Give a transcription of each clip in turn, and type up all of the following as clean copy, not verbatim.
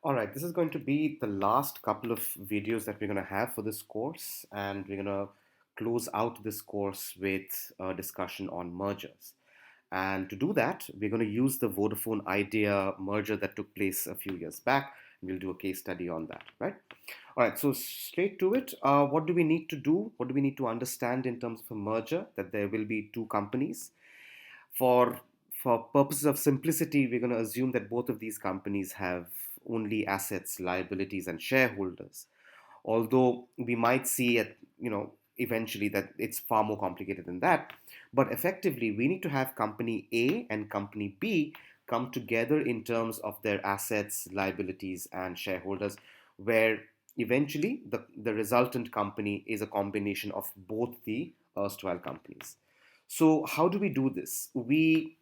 All right, this is going to be the last couple of videos that we're going to have for this course, and we're going to close out this course with a discussion on mergers. And to do that, we're going to use the Vodafone Idea merger that took place a few years back. We'll do a case study on that, right? All right, so straight to it. What do we need to do? What do we need to understand in terms of a merger? That there will be two companies. For for purposes of simplicity, we're going to assume that both of these companies have only assets, liabilities, and shareholders. Although we might see at eventually that it's far more complicated than that. But effectively, we need to have company A and company B come together in terms of their assets, liabilities, and shareholders, where eventually the resultant company is a combination of both the erstwhile companies. So how do we do this? We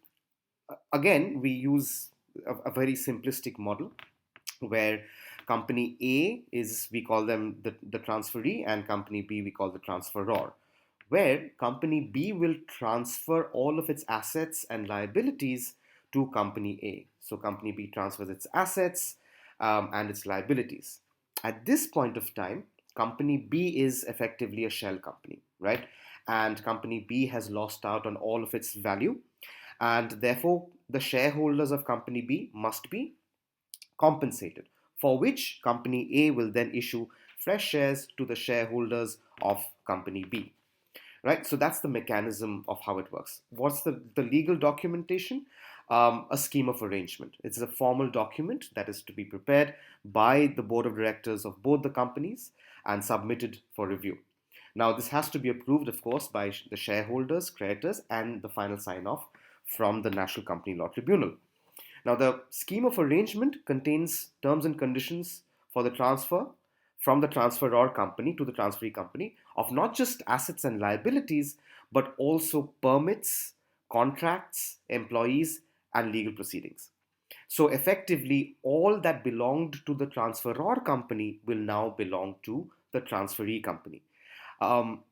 use a very simplistic model where company A is, we call them the transferee, and company B we call the transferor, where company B will transfer all of its assets and liabilities to company A. So company B transfers its assets and its liabilities. At this point of time, company B is effectively a shell company, right? And company B has lost out on all of its value, and therefore the shareholders of company B must be compensated, for which company A will then issue fresh shares to the shareholders of company B. Right? So that's the mechanism of how it works. What's the legal documentation? A scheme of arrangement. It's a formal document that is to be prepared by the board of directors of both the companies and submitted for review. Now, this has to be approved, of course, by the shareholders, creditors, and the final sign off from the National Company Law Tribunal. Now, the scheme of arrangement contains terms and conditions for the transfer from the transferor company to the transferee company of not just assets and liabilities, but also permits, contracts, employees, and legal proceedings. So, effectively, all that belonged to the transferor company will now belong to the transferee company. Um,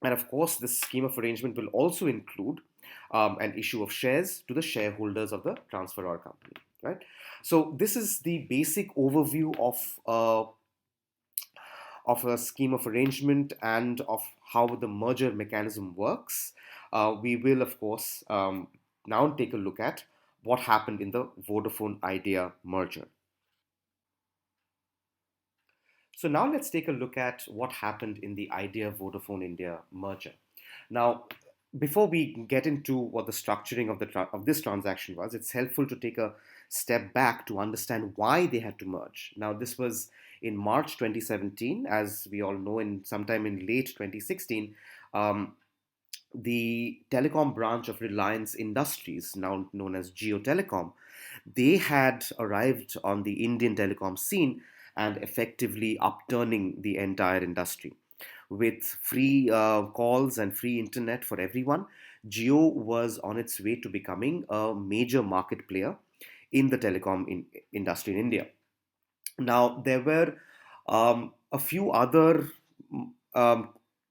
and of course, this scheme of arrangement will also include an issue of shares to the shareholders of the transferor company. Right. So this is the basic overview of a scheme of arrangement and of how the merger mechanism works. We will, of course, now take a look at what happened in the Vodafone Idea merger. So now let's take a look at what happened in the Idea Vodafone India merger. Now, before we get into what the structuring of of this transaction was, it's helpful to take a step back to understand why they had to merge. Now, this was in March 2017, as we all know, in sometime in late 2016. Um, the telecom branch of Reliance Industries, now known as Geo Telecom, they had arrived on the Indian telecom scene and effectively upturning the entire industry. With free calls and free internet for everyone, Geo was on its way to becoming a major market player in the industry in India. Now, there were a few other um,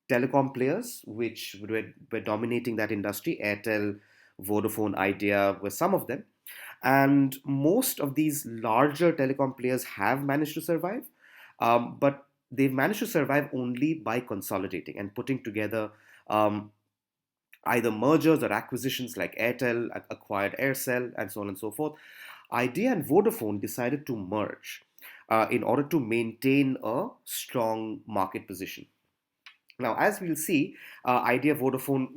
telecom players which were dominating that industry. Airtel, Vodafone, Idea were some of them. And most of these larger telecom players have managed to survive, but they've managed to survive only by consolidating and putting together um, either mergers or acquisitions, like Airtel acquired Aircel and so on and so forth. Idea and Vodafone decided to merge in order to maintain a strong market position. Now, as we'll see, Idea Vodafone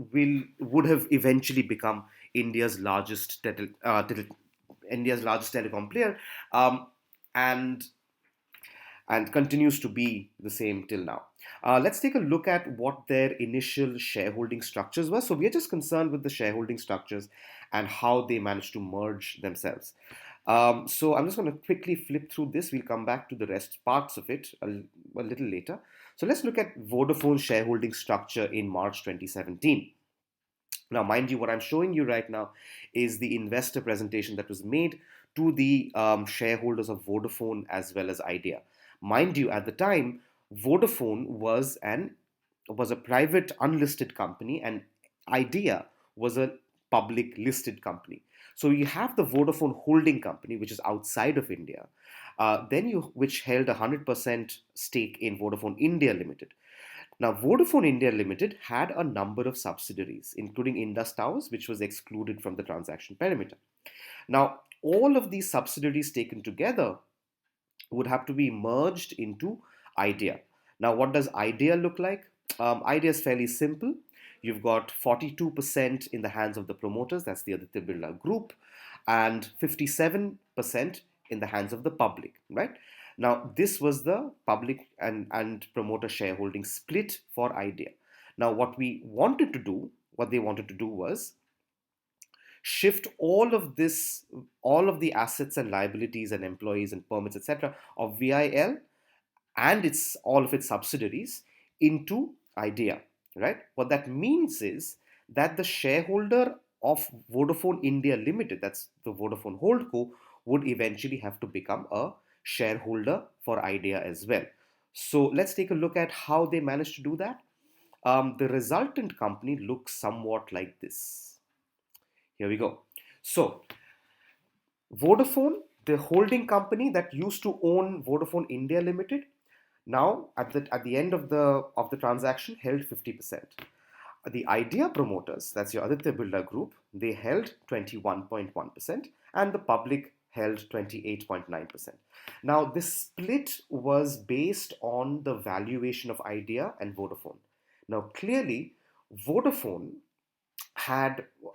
would have eventually become India's largest India's largest telecom player, um, and and continues to be the same till now. Let's take a look at what their initial shareholding structures were. So we are just concerned with the shareholding structures and how they managed to merge themselves. So I'm just going to quickly flip through this. We'll come back to the rest parts of it a little later. So let's look at Vodafone's shareholding structure in March 2017. Now, mind you, what I'm showing you right now is the investor presentation that was made to the shareholders of Vodafone as well as Idea. Mind you, at the time, Vodafone was a private unlisted company, and Idea was a public listed company. So you have the Vodafone holding company, which is outside of India, which held 100% stake in Vodafone India Limited. Now, Vodafone India Limited had a number of subsidiaries, including Indus Towers, which was excluded from the transaction perimeter. Now, all of these subsidiaries taken together would have to be merged into Idea. Now, what does Idea look like? Idea is fairly simple. You've got 42% in the hands of the promoters, that's the Aditya Birla Group, and 57% in the hands of the public, right? Now, this was the public and promoter shareholding split for Idea. Now, what they wanted to do was shift all of the assets and liabilities and employees and permits, etc., of VIL and its all of its subsidiaries into Idea, right? What that means is that the shareholder of Vodafone India Limited, that's the Vodafone Holdco, would eventually have to become a shareholder for Idea as well. So let's take a look at how they managed to do that. The resultant company looks somewhat like this. Here we go. So Vodafone, the holding company that used to own Vodafone India Limited, now at the end of the transaction held 50%. The Idea promoters, that's your Aditya Birla Group, they held 21.1% and the public held 28.9%. Now this split was based on the valuation of Idea and Vodafone. Now clearly Vodafone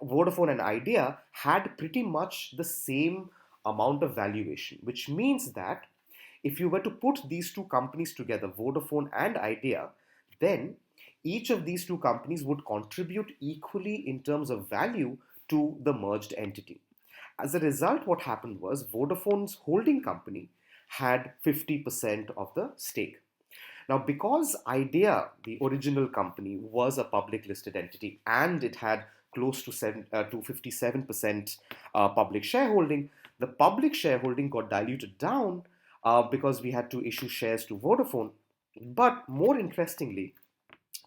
Vodafone and Idea had pretty much the same amount of valuation, which means that if you were to put these two companies together, Vodafone and Idea, then each of these two companies would contribute equally in terms of value to the merged entity. As a result, what happened was Vodafone's holding company had 50% of the stake. Now, because Idea, the original company, was a public listed entity and it had close to 57% public shareholding, the public shareholding got diluted down because we had to issue shares to Vodafone. But more interestingly,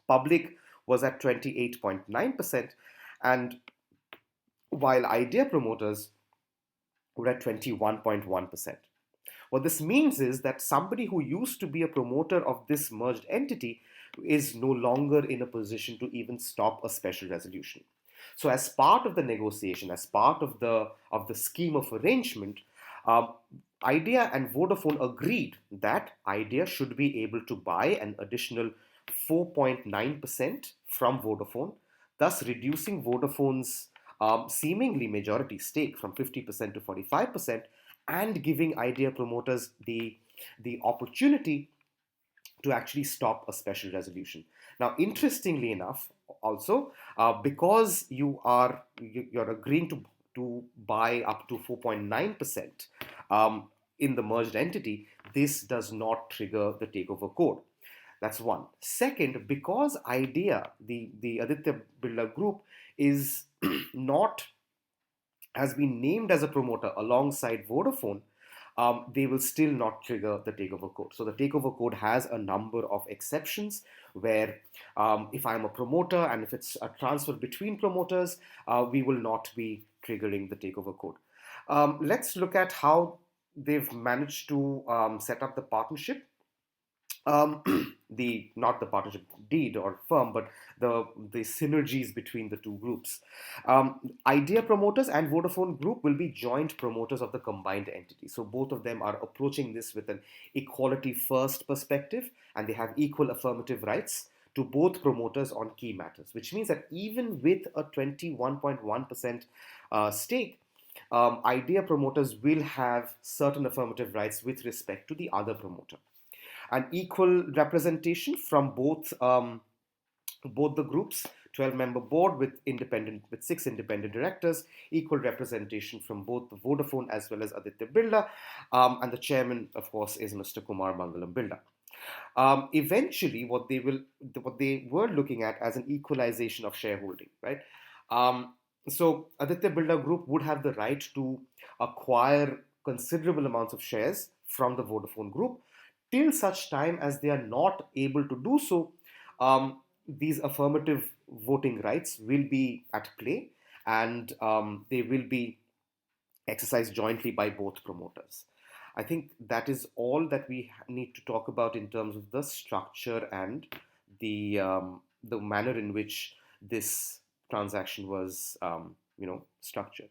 public was at 28.9%, and while Idea promoters were at 21.1%. What this means is that somebody who used to be a promoter of this merged entity is no longer in a position to even stop a special resolution. So as part of the negotiation, as part of the scheme of arrangement, Idea and Vodafone agreed that Idea should be able to buy an additional 4.9% from Vodafone, thus reducing Vodafone's seemingly majority stake from 50% to 45%, and giving Idea promoters the opportunity to actually stop a special resolution. Now, interestingly enough, also because you're agreeing to buy up to 4.9% in the merged entity, this does not trigger the takeover code. That's one. Second, because Idea, the Aditya Birla Group, is not has been named as a promoter alongside Vodafone, they will still not trigger the takeover code. So the takeover code has a number of exceptions where if I'm a promoter and if it's a transfer between promoters, we will not be triggering the takeover code. Let's look at how they've managed to set up the partnership. Not the partnership deed or firm, but the synergies between the two groups. Idea promoters and Vodafone Group will be joint promoters of the combined entity. So both of them are approaching this with an equality first perspective, and they have equal affirmative rights to both promoters on key matters, which means that even with a 21.1% stake, Idea promoters will have certain affirmative rights with respect to the other promoter. An equal representation from both the groups, 12-member board with 6 independent directors, equal representation from both the Vodafone as well as Aditya Birla, and the chairman, of course, is Mr. Kumar Mangalam Birla. Eventually, what they were looking at as an equalization of shareholding, right? So Aditya Birla Group would have the right to acquire considerable amounts of shares from the Vodafone Group till such time as they are not able to do so. These affirmative voting rights will be at play, and they will be exercised jointly by both promoters. I think that is all that we need to talk about in terms of the structure and the manner in which this transaction was structured.